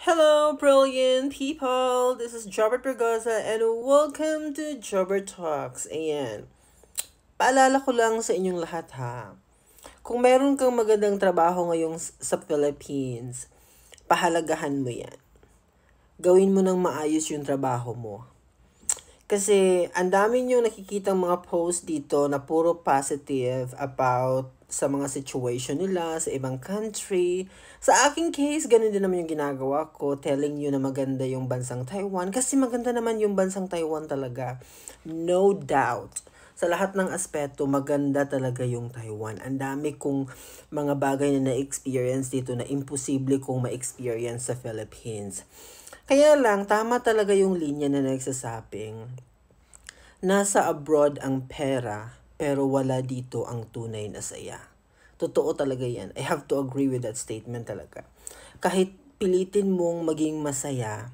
Hello, brilliant people! This is Jobert Bergoza and welcome to Jobert Talks. Ayan. Paalala ko lang sa inyong lahat ha. Kung meron kang magandang trabaho ngayong sa Philippines, pahalagahan mo yan. Gawin mo ng maayos yung trabaho mo. Kasi ang dami nyo nakikitang mga post dito na puro positive about sa mga situation nila sa ibang country. Sa aking case, ganun din naman yung ginagawa ko, telling you na maganda yung bansang Taiwan. Kasi maganda naman yung bansang Taiwan talaga. No doubt. Sa lahat ng aspeto, maganda talaga yung Taiwan. Ang dami kong mga bagay na na-experience dito na imposible kong ma-experience sa Philippines. Kaya lang, tama talaga yung linya na nagsasabing, nasa abroad ang pera, pero wala dito ang tunay na saya. Totoo talaga yan. I have to agree with that statement talaga. Kahit pilitin mong maging masaya,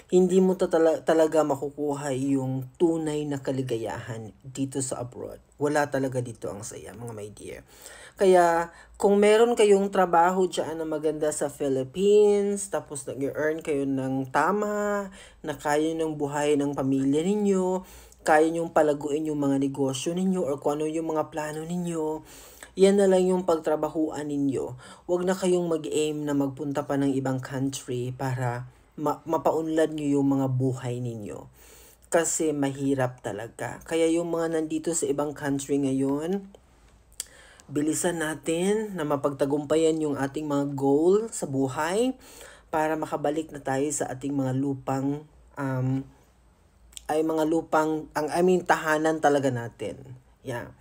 hindi mo talaga makukuha yung tunay na kaligayahan dito sa abroad. Wala talaga dito ang saya, mga my dear. Kaya, kung meron kayong trabaho dyan na maganda sa Philippines, tapos nag-earn kayo ng tama, na kaya ng buhay ng pamilya ninyo, kaya nyong palaguin yung mga negosyo ninyo, or kung ano yung mga plano ninyo, yan na lang yung pagtrabahuan ninyo. Huwag na kayong mag-aim na magpunta pa ng ibang country para mapaunlad nyo yung mga buhay ninyo. Kasi mahirap talaga. Kaya yung mga nandito sa ibang country ngayon, bilisan natin na mapagtagumpayan yung ating mga goal sa buhay para makabalik na tayo sa ating mga lupang tahanan talaga natin. Yeah.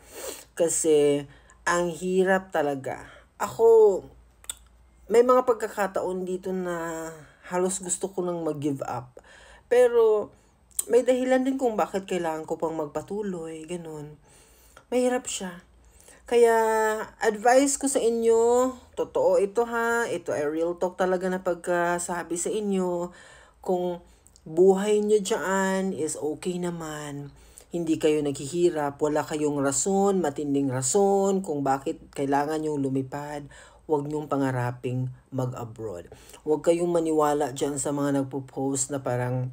Kasi ang hirap talaga. Ako, may mga pagkakataon dito na halos gusto ko nang mag-give up. Pero, may dahilan din kung bakit kailangan ko pang magpatuloy, ganun. Mahirap siya. Kaya, advice ko sa inyo, totoo ito ha, ito ay real talk talaga na pagkasabi sa inyo, kung buhay nyo dyan is okay naman, hindi kayo naghihirap, wala kayong rason, matinding rason, kung bakit kailangan yung lumipad, huwag nyong pangaraping mag-abroad. Huwag kayong maniwala dyan sa mga nagpo-post na parang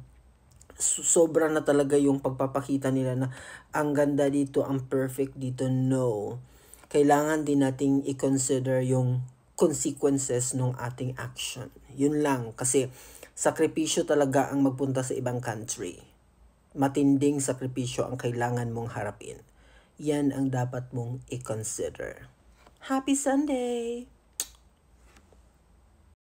sobra na talaga yung pagpapakita nila na ang ganda dito, ang perfect dito. No. Kailangan din nating i-consider yung consequences ng ating action. Yun lang. Kasi sakripisyo talaga ang magpunta sa ibang country. Matinding sakripisyo ang kailangan mong harapin. Yan ang dapat mong i-consider. Happy Sunday!